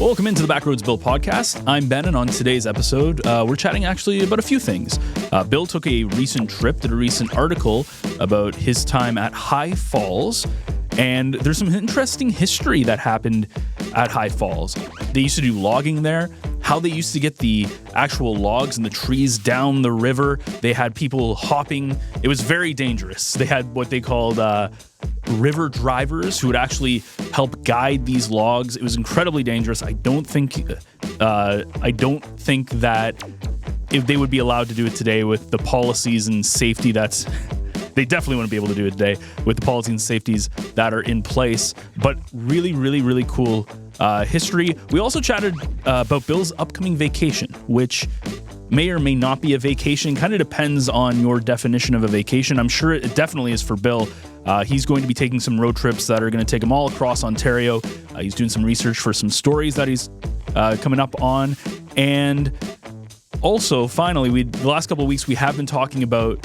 Welcome into the Backroads Bill podcast. I'm Ben, and on today's episode, we're chatting actually about a few things. Bill took a recent trip, did a recent article about his time at High Falls, and there's some interesting history that happened at High Falls. They used to do logging there, how they used to get the actual logs and the trees down the river. They had people hopping. It was very dangerous. They had what they called river drivers who would actually help guide these logs. It was incredibly dangerous. I don't think that if they would be allowed to do it today with the policies and safety they definitely wouldn't be able to do it today with the policies and safeties that are in place. But really, really, really cool history. We also chatted about Bill's upcoming vacation, which may or may not be a vacation. Kind of depends on your definition of a vacation. I'm sure it definitely is for Bill. He's going to be taking some road trips that are going to take him all across Ontario. He's doing some research for some stories that he's coming up on. And also, finally, the last couple of weeks, we have been talking about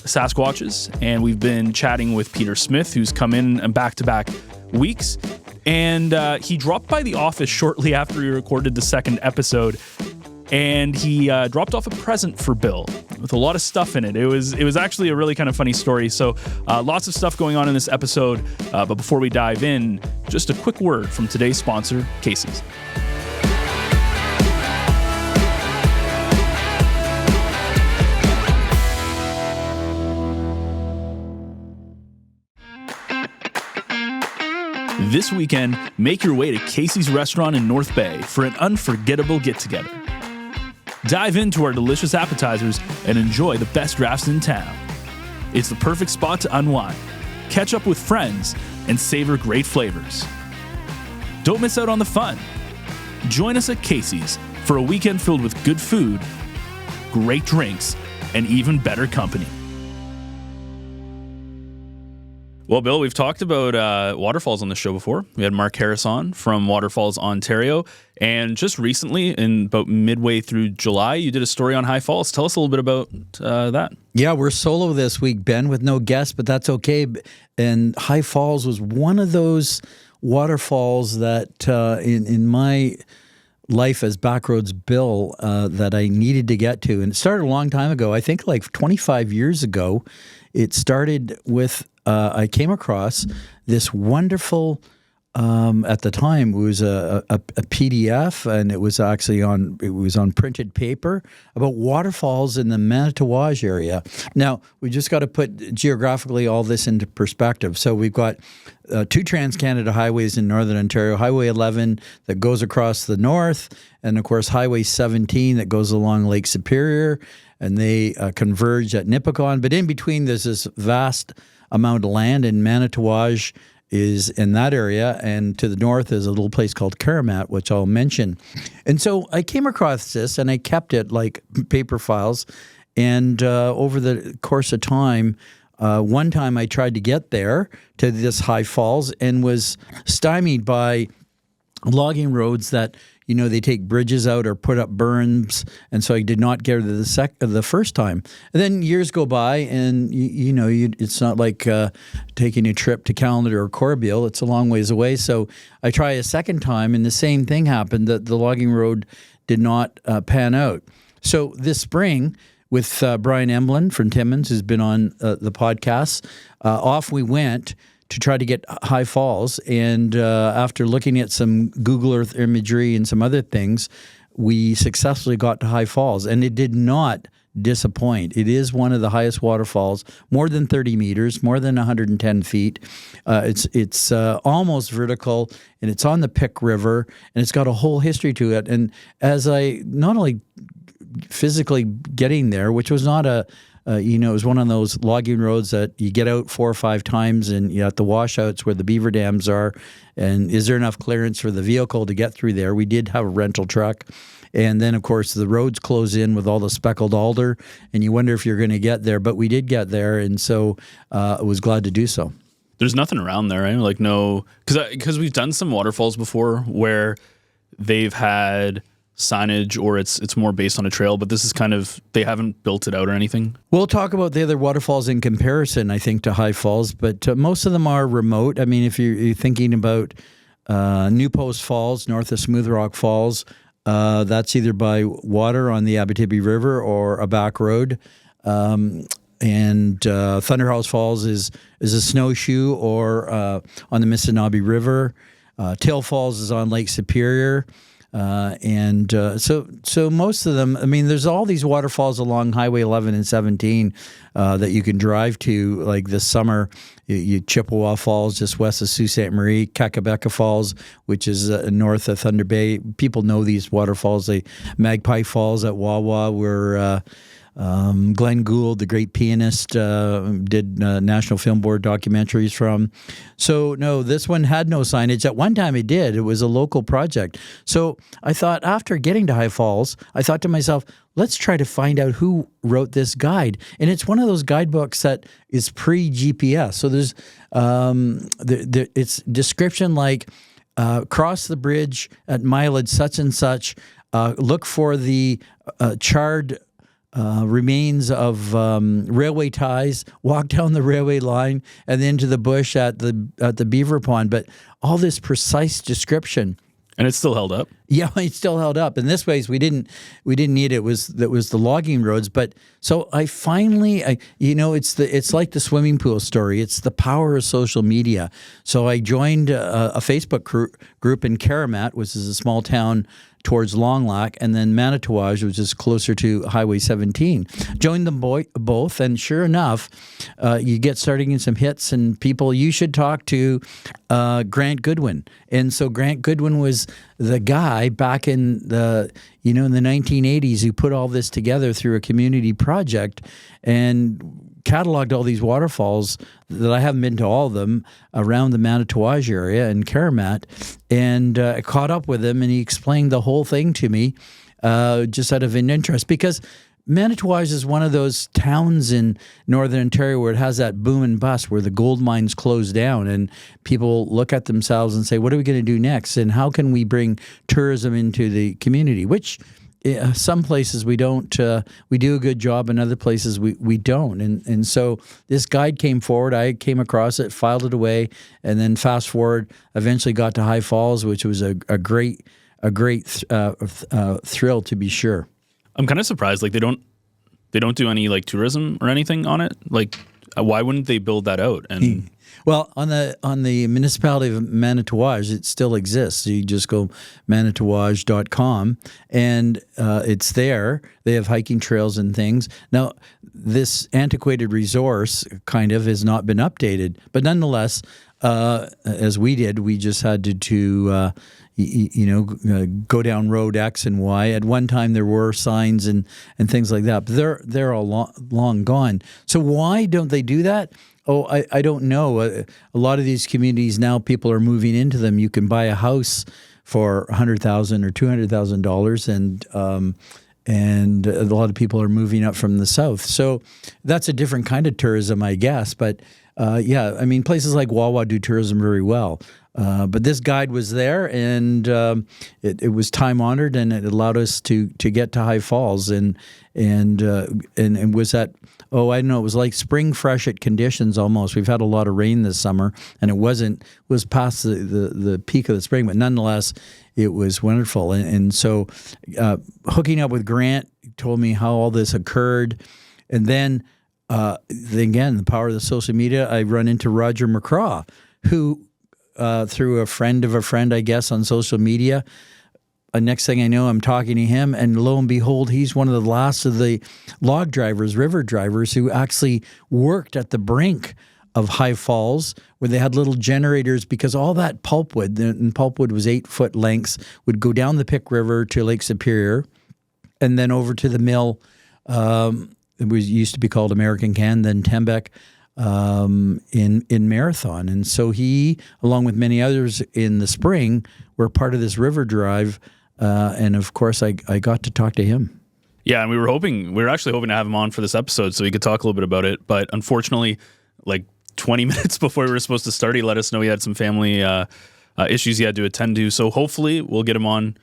sasquatches, and we've been chatting with Peter Smith, who's come in back-to-back weeks. And he dropped by the office shortly after we recorded the second episode, and he dropped off a present for Bill with a lot of stuff in it. It was actually a really kind of funny story. So lots of stuff going on in this episode. But before we dive in, just a quick word from today's sponsor, Casey's. This weekend, make your way to Casey's Restaurant in North Bay for an unforgettable get-together. Dive into our delicious appetizers and enjoy the best drafts in town. It's the perfect spot to unwind, catch up with friends, and savor great flavors. Don't miss out on the fun. Join us at Casey's for a weekend filled with good food, great drinks, and even better company. Well, Bill, we've talked about waterfalls on the show before. We had Mark Harris on from Waterfalls, Ontario. And just recently, in about midway through July, you did a story on High Falls. Tell us a little bit about that. Yeah, we're solo this week, Ben, with no guests, but that's okay. And High Falls was one of those waterfalls that in my life as Backroads Bill that I needed to get to. And it started a long time ago. I think like 25 years ago. It started with I came across this wonderful, at the time, it was a PDF, and it was actually on printed paper about waterfalls in the Manitouwadge area. Now, we just got to put geographically all this into perspective. So we've got two Trans-Canada highways in Northern Ontario, Highway 11 that goes across the north, and of course Highway 17 that goes along Lake Superior, and they converge at Nipigon. But in between, there's this vast amount of land, and Manitouwadge is in that area, and to the north is a little place called Karamat, which I'll mention. And so I came across this, and I kept it like paper files, and over the course of time, one time I tried to get there to this High Falls and was stymied by logging roads that, you know, they take bridges out or put up berms, and so I did not get there the first time. And then years go by, and it's not like taking a trip to Callander or Corbeil. It's a long ways away. So I try a second time, and the same thing happened. That the logging road did not pan out. So this spring, with Brian Emblin from Timmins, who's been on the podcast, off we went to try to get High Falls. And after looking at some Google Earth imagery and some other things, we successfully got to High Falls. And it did not disappoint. It is one of the highest waterfalls, more than 30 meters, more than 110 feet. It's almost vertical, and it's on the Pick River, and it's got a whole history to it. And as I not only physically getting there, which was not it was one of those logging roads that you get out 4 or 5 times, and you're at the washouts where the beaver dams are, and is there enough clearance for the vehicle to get through there? We did have a rental truck. And then, of course, the roads close in with all the speckled alder, and you wonder if you're going to get there. But we did get there, and so I was glad to do so. There's nothing around there, right? Like no, because we've done some waterfalls before where they've had signage or it's more based on a trail, but this is kind of, they haven't built it out or anything. We'll talk about the other waterfalls in comparison, I think, to High Falls, but most of them are remote. I mean, if you're thinking about New Post Falls, north of Smooth Rock Falls. That's either by water on the Abitibi River or a back road. And Thunderhouse Falls is a snowshoe or on the Mississauga River. Till Falls is on Lake Superior. So most of them, I mean, there's all these waterfalls along Highway 11 and 17 that you can drive to. Like this summer, you Chippewa Falls, just west of Sault Ste. Marie, Kakabeka Falls, which is north of Thunder Bay. People know these waterfalls. Magpie Falls at Wawa, where Glenn Gould, the great pianist, did National Film Board documentaries from. So, no, this one had no signage. At one time it did. It was a local project. So I thought, after getting to High Falls, I thought to myself, let's try to find out who wrote this guide. And it's one of those guidebooks that is pre-GPS. So there's it's description like, cross the bridge at mileage such and such, look for the charred remains of railway ties, walk down the railway line, and then to the bush at the beaver pond. But all this precise description, and it's still held up. Yeah, it's still held up. In this ways, we didn't need it. That was the logging roads. But so I finally, it's like the swimming pool story. It's the power of social media. So I joined a Facebook group in Karamat, which is a small town towards Long Lac, and then Manitouage, which is closer to Highway 17. Joined them both, and sure enough, you get starting in some hits and people. You should talk to Grant Goodwin. And so Grant Goodwin was the guy back in the 1980s who put all this together through a community project and cataloged all these waterfalls that I haven't been to all of them around the Manitouage area in Karamat, and I caught up with him and he explained the whole thing to me just out of an interest, because Manitouage is one of those towns in northern Ontario where it has that boom and bust, where the gold mines close down and people look at themselves and say, what are we going to do next? And how can we bring tourism into the community? Which some places we don't, we do a good job, and other places we don't. And so this guide came forward, I came across it, filed it away, and then fast forward, eventually got to High Falls, which was a great thrill, to be sure. I'm kind of surprised, like they don't do any like tourism or anything on it. Like, why wouldn't they build that out? And well, on the municipality of Manitouage, it still exists. You just go manitouage.com, and it's there. They have hiking trails and things. Now, this antiquated resource kind of has not been updated, but nonetheless, as we did, we just had to go down road X and Y. At one time, there were signs and things like that, but they're all long gone. So why don't they do that? Oh, I don't know. A lot of these communities now, people are moving into them. You can buy a house for $100,000 or $200,000, and a lot of people are moving up from the south. So that's a different kind of tourism, I guess. But yeah, I mean, places like Wawa do tourism very well. But this guide was there, and it was time honored, and it allowed us to get to High Falls, and was at, I don't know, it was like spring freshet conditions almost. We've had a lot of rain this summer, and it was past the peak of the spring, but nonetheless, it was wonderful. And so hooking up with Grant told me how all this occurred, and then again, the power of the social media, I run into Roger McCraw, who through a friend of a friend, I guess, on social media. Next thing I know, I'm talking to him, and lo and behold, he's one of the last of the log drivers, river drivers, who actually worked at the brink of High Falls, where they had little generators, because all that pulpwood, and pulpwood was 8-foot lengths, would go down the Pic River to Lake Superior, and then over to the mill. It used to be called American Can, then Tembec, in Marathon. And so he, along with many others in the spring, were part of this river drive. And of course, I got to talk to him. Yeah, and we were actually hoping to have him on for this episode so he could talk a little bit about it. But unfortunately, like 20 minutes before we were supposed to start, he let us know he had some family issues he had to attend to. So hopefully we'll get him on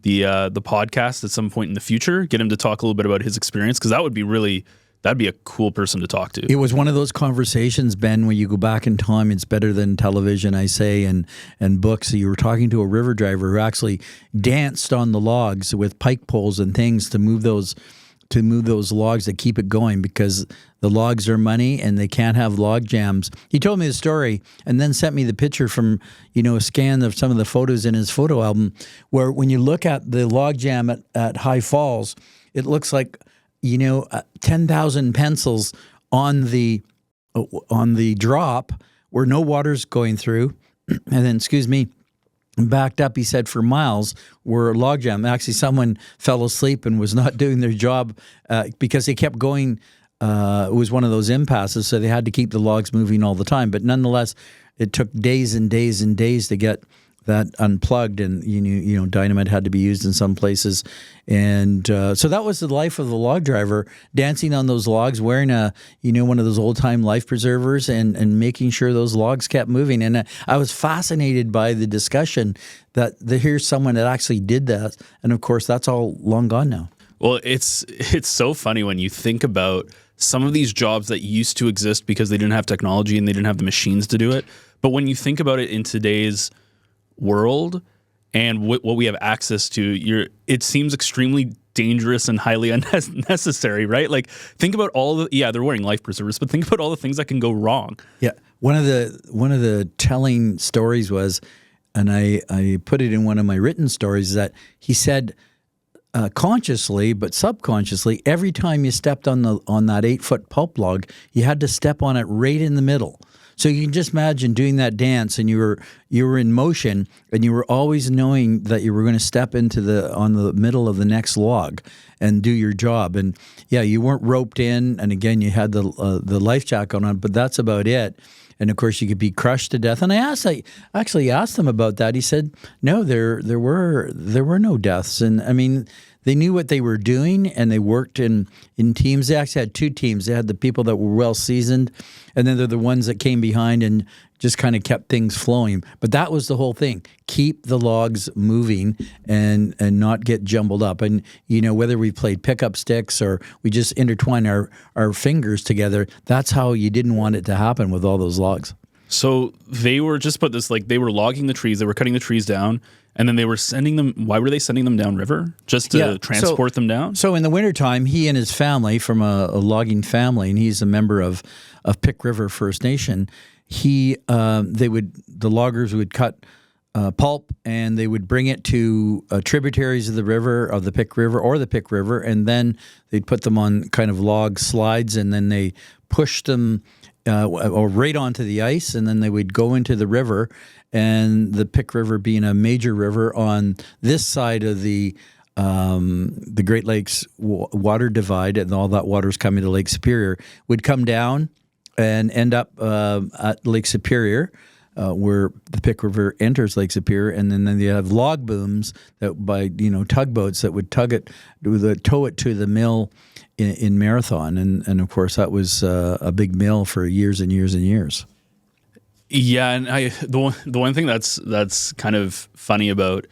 the podcast at some point in the future, get him to talk a little bit about his experience, because that would That'd be a cool person to talk to. It was one of those conversations, Ben, where you go back in time. It's better than television, I say, and books. So you were talking to a river driver who actually danced on the logs with pike poles and things to move those logs to keep it going, because the logs are money and they can't have log jams. He told me the story and then sent me the picture from, a scan of some of the photos in his photo album, where when you look at the log jam at High Falls, it looks like 10,000 pencils on the drop where no water's going through, and then, backed up, he said, for miles were logjam. Actually, someone fell asleep and was not doing their job because they kept going. It was one of those impasses, so they had to keep the logs moving all the time. But nonetheless, it took days and days and days to get that unplugged, and dynamite had to be used in some places, and so that was the life of the log driver, dancing on those logs, wearing one of those old time life preservers, and making sure those logs kept moving. And I was fascinated by the discussion that here's someone that actually did that, and of course that's all long gone now. Well, it's so funny when you think about some of these jobs that used to exist because they didn't have technology and they didn't have the machines to do it. But when you think about it in today's world and what we have access to, it seems extremely dangerous and highly unnecessary, right? Like, think about they're wearing life preservers, but think about all the things that can go wrong. Yeah. One of the telling stories was, and I put it in one of my written stories, that he said, consciously but subconsciously, every time you stepped on that 8-foot pulp log, you had to step on it right in the middle. So you can just imagine doing that dance, and you were in motion, and you were always knowing that you were going to step on the middle of the next log and do your job. And yeah, you weren't roped in, and again, you had the life jacket on, but that's about it. And of course, you could be crushed to death. And I actually asked him about that. He said, no, there were no deaths. And I mean, they knew what they were doing, and they worked in teams. They actually had 2 teams. They had the people that were well seasoned, and then they're the ones that came behind and just kind of kept things flowing. But that was the whole thing: keep the logs moving and not get jumbled up. And whether we played pickup sticks or we just intertwine our fingers together, that's how you didn't want it to happen with all those logs. So they were just put this, like, they were logging the trees, they were cutting the trees down, and then they were sending them. Why were they sending them downriver? Just to transport them down? So in the wintertime, he and his family, from a logging family, and he's a member of Pick River First Nation, the loggers would cut pulp, and they would bring it to tributaries of the Pick River, and then they'd put them on kind of log slides, and then they pushed them or right onto the ice, and then they would go into the river, and the Pick River being a major river on this side of the Great Lakes water divide, and all that water's coming to Lake Superior, would come down and end up at Lake Superior, where the Pick River enters Lake Superior, and then you have log booms that by tugboats that would tow it to the mill in Marathon, and of course that was a big mill for years and years and years. Yeah, and the one thing that's kind of funny about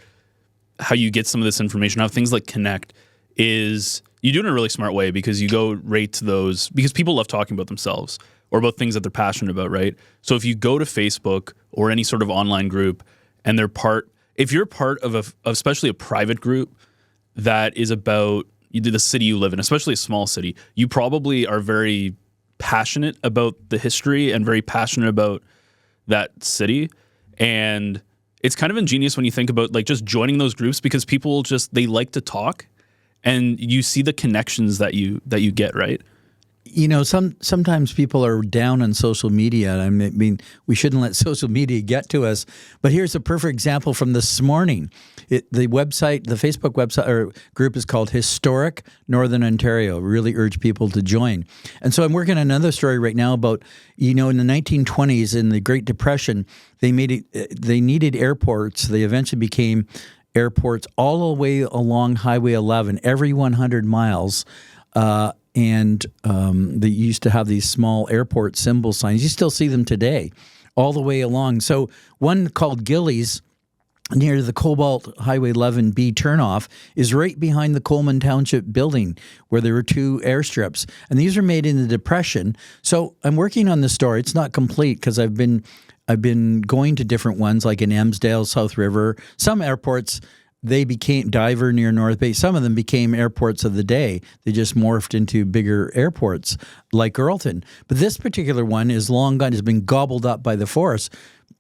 how you get some of this information, how things like connect, is you do it in a really smart way, because you go right to those, because people love talking about themselves or about things that they're passionate about, right? So if you go to Facebook or any sort of online group, and if you're part of especially a private group that is about the city you live in, especially a small city, you probably are very passionate about the history and very passionate about that city. And it's kind of ingenious when you think about, like, just joining those groups, because people they like to talk, and you see the connections that you get, right? Sometimes people are down on social media. I mean, we shouldn't let social media get to us. But here's a perfect example from this morning. The Facebook website or group is called Historic Northern Ontario. Really urge people to join. And so I'm working on another story right now about, in the 1920s, in the Great Depression, they needed airports. They eventually became airports all the way along Highway 11, every 100 miles. And they used to have these small airport symbol signs. You still see them today all the way along. So one called Gillies near the Cobalt Highway 11B turnoff is right behind the Coleman Township building where there were 2 airstrips. And these were made in the Depression. So I'm working on the story. It's not complete because I've been going to different ones like in Emsdale, South River. Some airports, they became Diver near North Bay. Some of them became airports of the day. They just morphed into bigger airports like Earlton. But this particular one is long gone, has been gobbled up by the forest.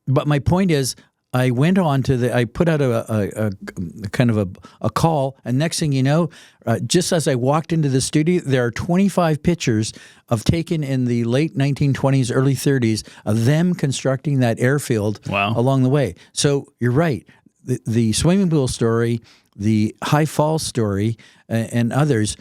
But my point is, I went on to I put out a kind of a call, and next thing you know, just as I walked into the studio, there are 25 pictures taken in the late 1920s, early 30s of them constructing that airfield along the way. So you're right. The swimming pool story, the High Falls story, and others,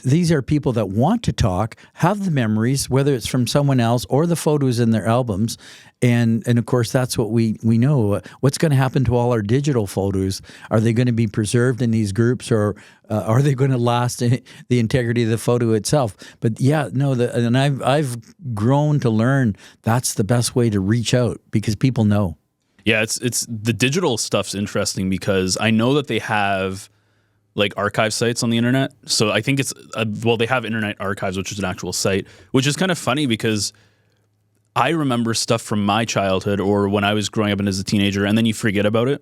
these are people that want to talk, have the memories, whether it's from someone else or the photos in their albums. And of course, that's what we know. What's going to happen to all our digital photos? Are they going to be preserved in these groups, or are they going to last in the integrity of the photo itself? But yeah, no, and I've grown to learn that's the best way to reach out because people know. Yeah, it's the digital stuff's interesting because I know that they have like archive sites on the internet. So I think it's, they have Internet Archives, which is an actual site, which is kind of funny because I remember stuff from my childhood or when I was growing up and as a teenager, and then you forget about it.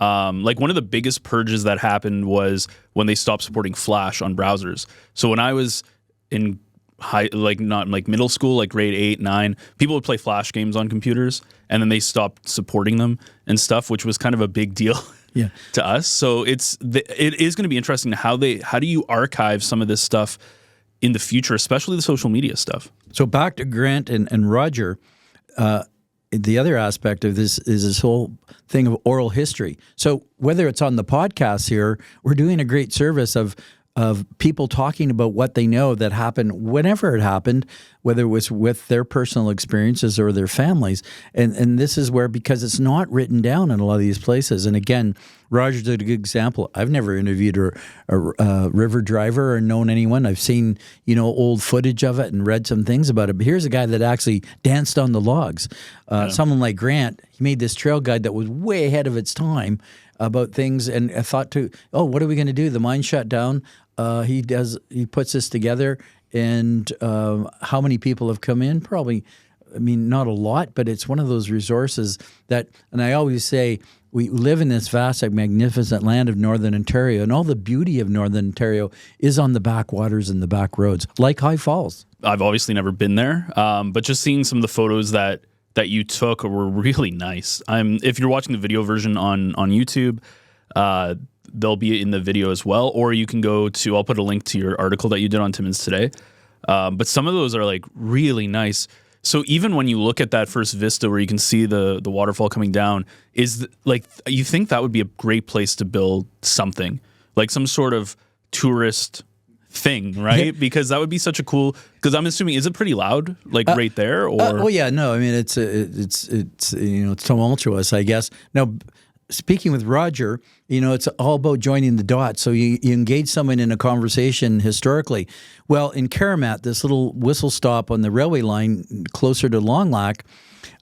Like one of the biggest purges that happened was when they stopped supporting Flash on browsers. So when I was in middle school, like grade 8, 9, people would play Flash games on computers, and then they stopped supporting them and stuff, which was kind of a big deal. Yeah. To us. So it is going to be interesting how do you archive some of this stuff in the future, especially the social media stuff. So back to Grant and Roger, the other aspect of this is this whole thing of oral history. So whether it's on the podcast here, we're doing a great service of people talking about what they know that happened whenever it happened, whether it was with their personal experiences or their families. And this is where, because it's not written down in a lot of these places. And again, Roger's a good example. I've never interviewed a river driver or known anyone. I've seen, old footage of it and read some things about it. But here's a guy that actually danced on the logs. Someone like Grant, he made this trail guide that was way ahead of its time about things. And I thought what are we going to do? The mine shut down. He puts this together, and how many people have come in? Probably, not a lot, but it's one of those resources that, and I always say, we live in this vast, magnificent land of Northern Ontario, and all the beauty of Northern Ontario is on the backwaters and the back roads, like High Falls. I've obviously never been there, but just seeing some of the photos that you took were really nice. If you're watching the video version on YouTube, they'll be in the video as well, or you can go to, I'll put a link to your article that you did on Timmins Today. But some of those are like really nice. So even when you look at that first vista where you can see the waterfall coming down, you think that would be a great place to build something, like some sort of tourist thing, right? Because that would be such a cool, because I'm assuming, is it pretty loud, right there? Or yeah, no, it's tumultuous, I guess. Now, speaking with Roger, it's all about joining the dots. So you engage someone in a conversation historically. Well, in Karamat, this little whistle stop on the railway line closer to Long Lac,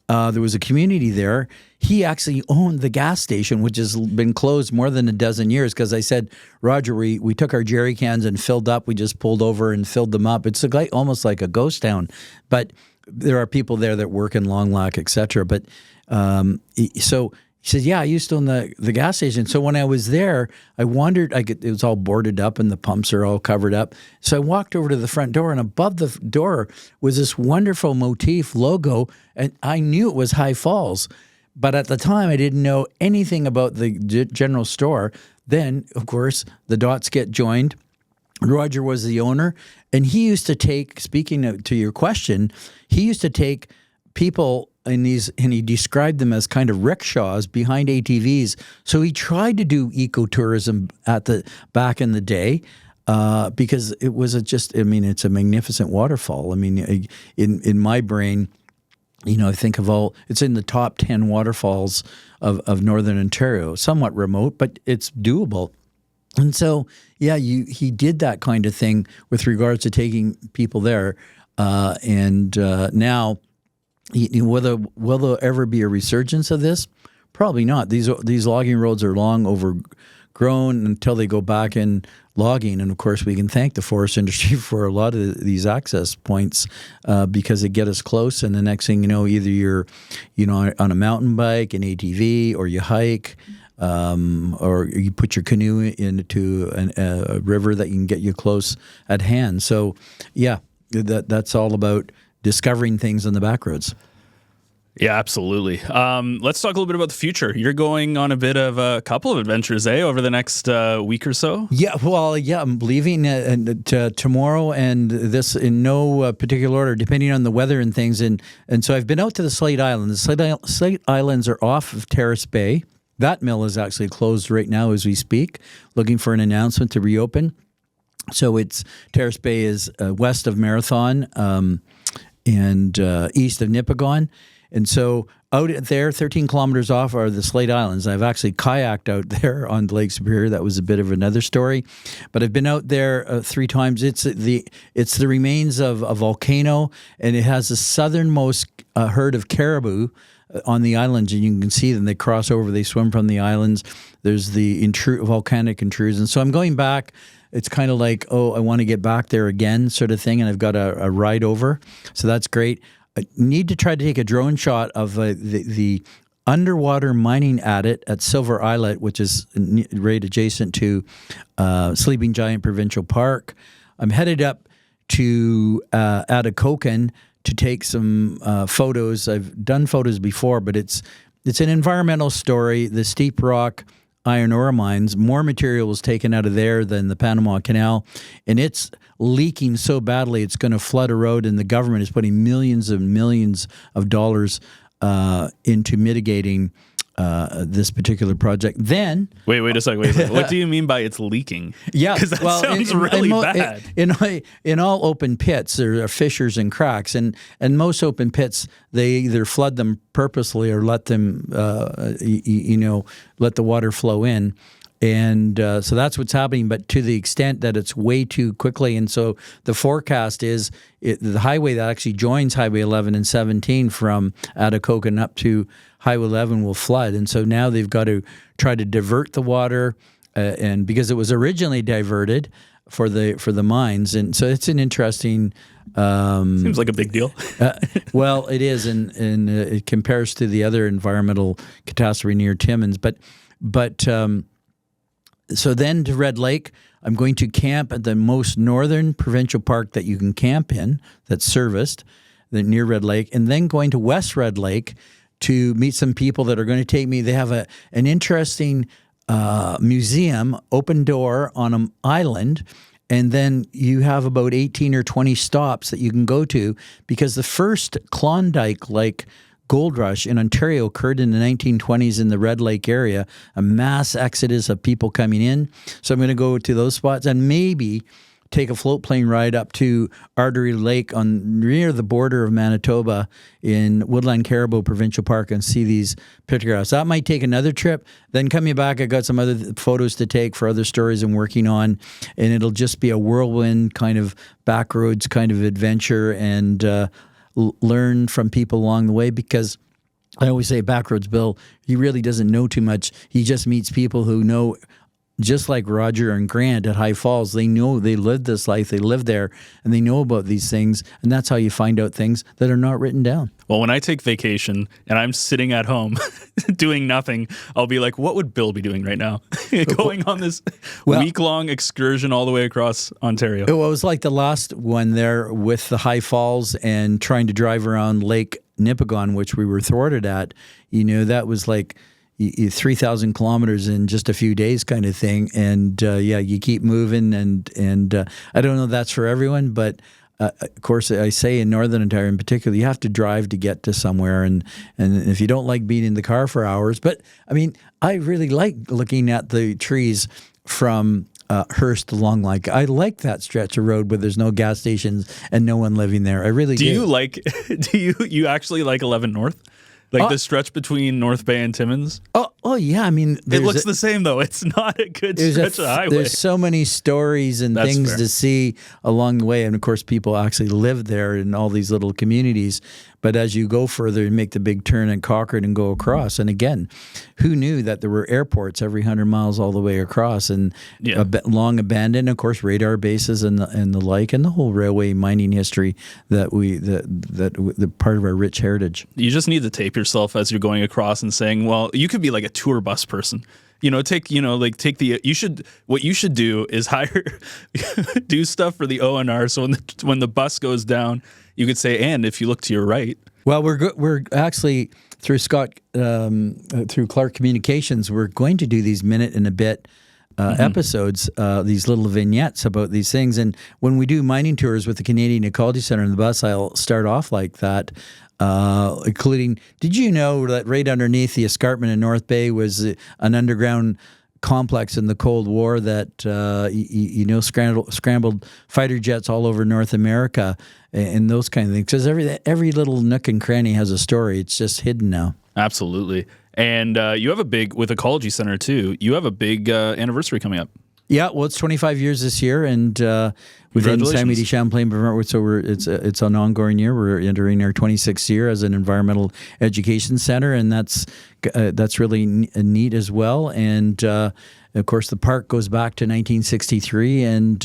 there was a community there. He actually owned the gas station, which has been closed more than a dozen years, because I said, Roger, we took our jerry cans and filled up. We just pulled over and filled them up. It's almost like a ghost town. But there are people there that work in Long Lac, et cetera. But so he said, yeah, I used to own the gas station. So when I was there, I wondered, it was all boarded up and the pumps are all covered up. So I walked over to the front door, and above the door was this wonderful motif logo, and I knew it was High Falls. But at the time, I didn't know anything about the general store. Then, of course, the dots get joined. Roger was the owner, and he used to take, speaking to your question, he used to take people and he described them as kind of rickshaws behind ATVs. So he tried to do ecotourism back in the day, because it was it's a magnificent waterfall. In my brain, I think of it's in the top 10 waterfalls of Northern Ontario, somewhat remote, but it's doable. And so, yeah, he did that kind of thing with regards to taking people there. Now, will there ever be a resurgence of this? Probably not. These logging roads are long overgrown until they go back in logging. And of course, we can thank the forest industry for a lot of these access points because they get us close. And the next thing you know, either you're, on a mountain bike, an ATV, or you hike, or you put your canoe into a river that can get you close at hand. So, yeah, that's all about discovering things on the back roads. Yeah, absolutely. Let's talk a little bit about the future. You're going on a couple of adventures, over the next week or so? Yeah, I'm leaving tomorrow, and this in no particular order, depending on the weather and things. And so I've been out to the Slate Islands. The Slate Islands are off of Terrace Bay. That mill is actually closed right now as we speak, looking for an announcement to reopen. So Terrace Bay is west of Marathon and east of Nipigon. And so out there, 13 kilometers off, are the Slate Islands. I've actually kayaked out there on Lake Superior. That was a bit of another story. But I've been out there 3 times. It's the remains of a volcano, and it has the southernmost herd of caribou on the islands, and you can see them. They cross over, they swim from the islands. There's the volcanic intrusion. So I'm going back. It's kind of like, I want to get back there again sort of thing, and I've got a ride over. So that's great. I need to try to take a drone shot of the underwater mining adit at Silver Islet, which is right adjacent to Sleeping Giant Provincial Park. I'm headed up to Atacocan to take some photos. I've done photos before, but it's an environmental story. The Steep Rock iron ore mines, more material was taken out of there than the Panama Canal, and it's leaking so badly it's going to flood a road, and the government is putting millions and millions of dollars into mitigating this particular project. Then wait a second. What do you mean by it's leaking? Yeah, because that sounds really bad. In all open pits, there are fissures and cracks, and most open pits, they either flood them purposely or let them, let the water flow in. And so that's what's happening, but to the extent that it's way too quickly. And so the forecast is the highway that actually joins Highway 11 and 17 from Atacocan up to Highway 11 will flood. And so now they've got to try to divert the water, and because it was originally diverted for the mines. And so it's an interesting... Seems like a big deal. Well, it is, and it compares to the other environmental catastrophe near Timmins. But so then to Red Lake, I'm going to camp at the most northern provincial park that you can camp in, that's serviced, near Red Lake, and then going to West Red Lake to meet some people that are going to take me. They have an interesting museum, open door on an island, and then you have about 18 or 20 stops that you can go to, because the first Klondike-like gold rush in Ontario occurred in the 1920s in the Red Lake area, a mass exodus of people coming in. So I'm going to go to those spots and maybe take a float plane ride up to Artery Lake near the border of Manitoba in Woodland Caribou Provincial Park and see these pictographs. That might take another trip. Then coming back, I got some other photos to take for other stories I'm working on, and it'll just be a whirlwind kind of backroads kind of adventure, and learn from people along the way, because I always say Backroads Bill, he really doesn't know too much. He just meets people who know, just like Roger and Grant at High Falls. They know, they lived this life, they live there, and they know about these things, and that's how you find out things that are not written down. Well, when I take vacation and I'm sitting at home doing nothing, I'll be like, what would Bill be doing right now? Going on this week-long excursion all the way across Ontario. It was like the last one there with the High Falls and trying to drive around Lake Nipigon, which we were thwarted at. That was like 3,000 kilometers in just a few days kind of thing. And you keep moving, and I don't know if that's for everyone, but of course, I say in Northern Ontario in particular, you have to drive to get to somewhere, and if you don't like being in the car for hours. But I mean, I really like looking at the trees from Hearst to Long Lake. I like that stretch of road where there's no gas stations and no one living there. I really do. Do you actually like 11 North? Like the stretch between North Bay and Timmins? Oh yeah. I mean, it looks the same though. It's not a good stretch of highway. There's so many stories and things to see along the way, and of course, people actually live there in all these little communities. But as you go further, you make the big turn at Cochrane and go across. And again, who knew that there were airports every 100 miles all the way across, and long abandoned, of course, radar bases and the like, and the whole railway mining history that the part of our rich heritage. You just need to tape yourself as you're going across and saying, well, you could be like a tour bus what you should do is do stuff for the ONR. So when the bus goes down, you could say, and if you look to your right. Well, we're actually through through Clark Communications, we're going to do these minute and a bit episodes, these little vignettes about these things. And when we do mining tours with the Canadian Ecology Centre in the bus, I'll start off like that, including, did you know that right underneath the escarpment in North Bay was an underground complex in the Cold War that scrambled fighter jets all over North America and those kind of things? Because every little nook and cranny has a story. It's just hidden now. Absolutely. And you have with Ecology Center too, you have a big anniversary coming up. Yeah, well, it's 25 years this year, and within Samuel de Champlain, so it's an ongoing year. We're entering our 26th year as an environmental education center, and that's really neat as well. And of course, the park goes back to 1963, and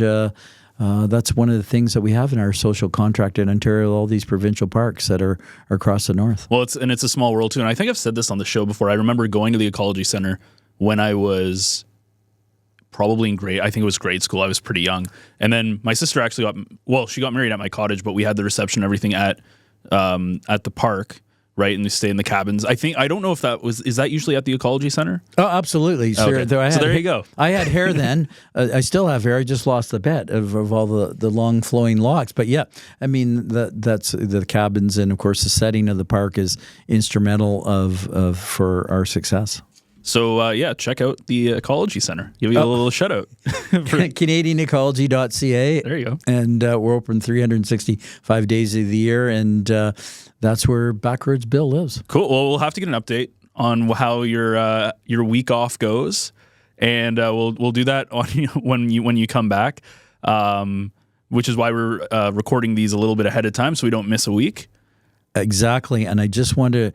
that's one of the things that we have in our social contract in Ontario. All these provincial parks that are across the north. Well, it's a small world too, and I think I've said this on the show before. I remember going to the Ecology Center when I was probably in grade school. I was pretty young. And then my sister actually she got married at my cottage, but we had the reception and everything at the park, right? And we stay in the cabins. I don't know if is that usually at the Ecology Center? Oh, absolutely. Sure. Okay. So there you go. I had hair then. I still have hair. I just lost a bit of all the long flowing locks. But yeah, I mean, that's the cabins, and of course the setting of the park is instrumental for our success. So, check out the Ecology Center. Give you a little shout out. CanadianEcology.ca. There you go. And we're open 365 days of the year, and that's where Backroads Bill lives. Cool. Well, we'll have to get an update on how your week off goes, and we'll do that on when you come back, which is why we're recording these a little bit ahead of time so we don't miss a week. Exactly. And I just want to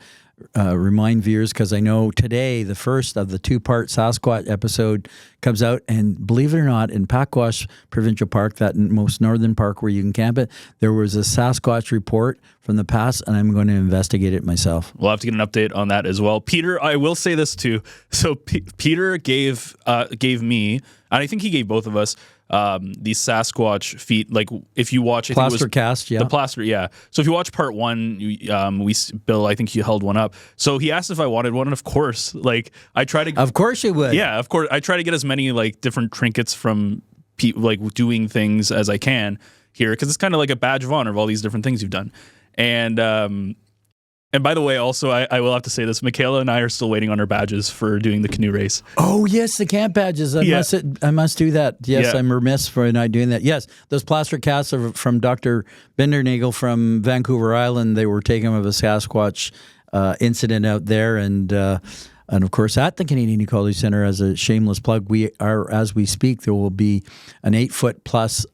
remind viewers, because I know today the first of the 2-part Sasquatch episode comes out, and believe it or not, in Pacwash Provincial Park, that most northern park where you can camp it, there was a Sasquatch report from the past, and I'm going to investigate it myself. We'll have to get an update on that as well. Peter, I will say this too. So Peter gave me, and I think he gave both of us, these Sasquatch feet. Like if you watch, plaster cast, yeah, the plaster, yeah. So if you watch part 1, Bill, I think you held one up. So he asked if I wanted one, and of course, of course you would. Yeah, of course, I try to get as many different trinkets from people doing things as I can here, because it's kind of like a badge of honor of all these different things you've done. And by the way, also, I will have to say this. Michaela and I are still waiting on our badges for doing the canoe race. Oh, yes, the camp badges. I must do that. Yes, yeah. I'm remiss for not doing that. Yes, those plaster casts are from Dr. Bindernagel from Vancouver Island. They were taken of a Sasquatch incident out there. And of course, at the Canadian Ecology Centre, as a shameless plug, as we speak, there will be an 8-foot plus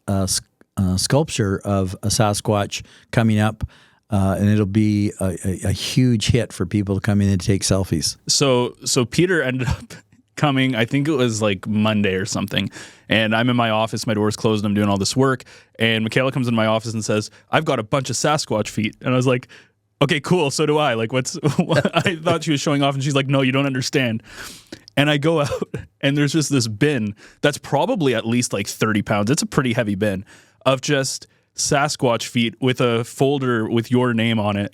sculpture of a Sasquatch coming up. And it'll be a huge hit for people to come in and take selfies. So Peter ended up coming, I think it was Monday or something, and I'm in my office, my door's closed, and I'm doing all this work, and Michaela comes in my office and says, I've got a bunch of Sasquatch feet. And I was like, okay, cool, so do I. I thought she was showing off, and she's like, no, you don't understand. And I go out, and there's just this bin that's probably at least 30 pounds. It's a pretty heavy bin of just Sasquatch feet with a folder with your name on it.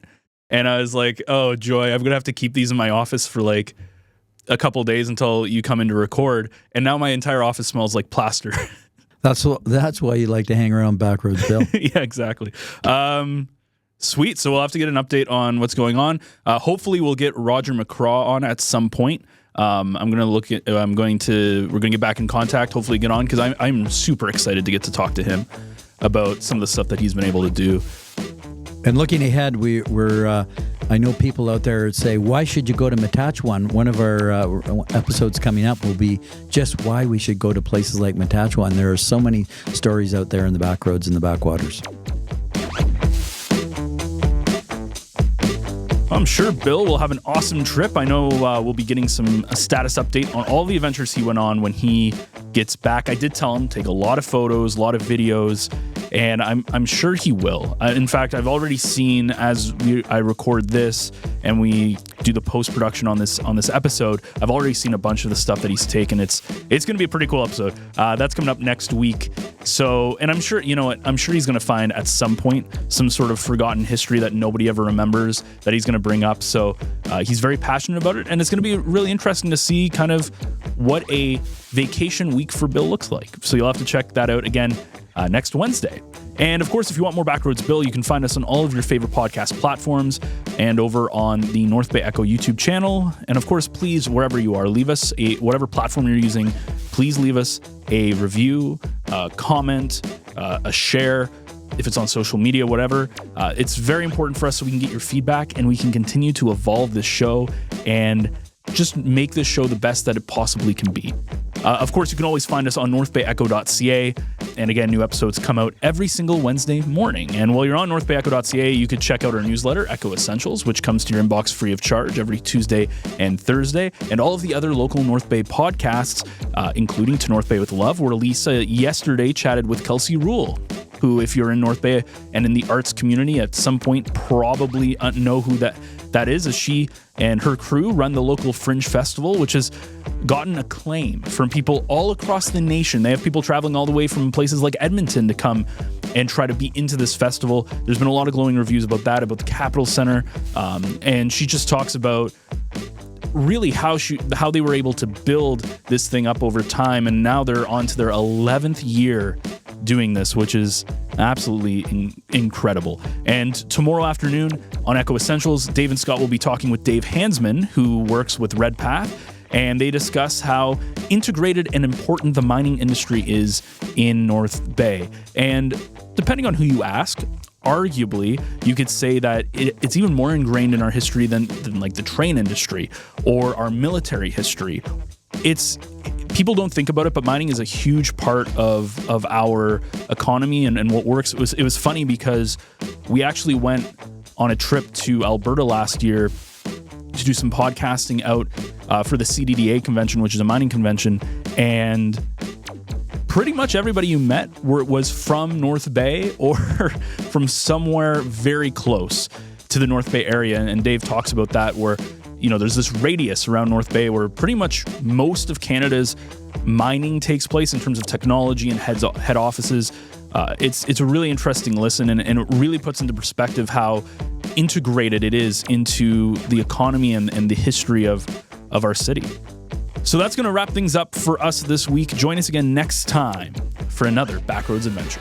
And I was like, oh joy, I'm gonna have to keep these in my office for a couple days until you come in to record. And now my entire office smells like plaster. That's why you like to hang around Backroads, Bill. Yeah, exactly. Sweet. So we'll have to get an update on what's going on. Hopefully we'll get Roger McCraw on at some point. We're going to get back in contact, hopefully get on, because I'm super excited to get to talk to him about some of the stuff that he's been able to do. And looking ahead, I know people out there say, why should you go to Matachewan? One of our episodes coming up will be just why we should go to places like Matachewan. There are so many stories out there in the backroads and the backwaters. I'm sure Bill will have an awesome trip. I know we'll be getting a status update on all the adventures he went on when he gets back. I did tell him take a lot of photos, a lot of videos, and I'm sure he will. In fact, I've already seen as I record this and we do the post-production on this episode, I've already seen a bunch of the stuff that he's taken. It's going to be a pretty cool episode. That's coming up next week. So, and I'm sure, I'm sure he's going to find at some point some sort of forgotten history that nobody ever remembers that he's going to bring up. So he's very passionate about it, and it's going to be really interesting to see kind of what a vacation week for Bill looks like. So you'll have to check that out again next Wednesday. And of course, if you want more Backroads Bill, you can find us on all of your favorite podcast platforms and over on the North Bay Echo YouTube channel. And of course, please, wherever you are, leave us whatever platform you're using, please leave us a review, a comment, a share. If it's on social media, whatever. It's very important for us so we can get your feedback and we can continue to evolve this show and just make this show the best that it possibly can be. Of course, you can always find us on NorthBayEcho.ca. And again, new episodes come out every single Wednesday morning. And while you're on NorthBayEcho.ca, you could check out our newsletter, Echo Essentials, which comes to your inbox free of charge every Tuesday and Thursday. And all of the other local North Bay podcasts, including To North Bay with Love, where Lisa yesterday chatted with Kelsey Rule, who, if you're in North Bay and in the arts community, at some point probably know who that is, as she and her crew run the local Fringe Festival, which has gotten acclaim from people all across the nation. They have people traveling all the way from places like Edmonton to come and try to be into this festival. There's been a lot of glowing reviews about that, about the Capitol Center, and she just talks about really how they were able to build this thing up over time, and now they're on to their 11th year doing this, which is absolutely incredible. And tomorrow afternoon on Echo Essentials, Dave and Scott will be talking with Dave Hansman, who works with Red Path, and they discuss how integrated and important the mining industry is in North Bay. And depending on who you ask, arguably, you could say that it's even more ingrained in our history than like the train industry or our military history. People don't think about it, but mining is a huge part of our economy and what works. It was funny because we actually went on a trip to Alberta last year to do some podcasting out for the CDDA convention, which is a mining convention, and pretty much everybody you met was from North Bay or from somewhere very close to the North Bay area. And Dave talks about that, where there's this radius around North Bay where pretty much most of Canada's mining takes place in terms of technology and head offices. It's a really interesting listen, and it really puts into perspective how integrated it is into the economy and the history of our city. So that's going to wrap things up for us this week. Join us again next time for another Backroads adventure.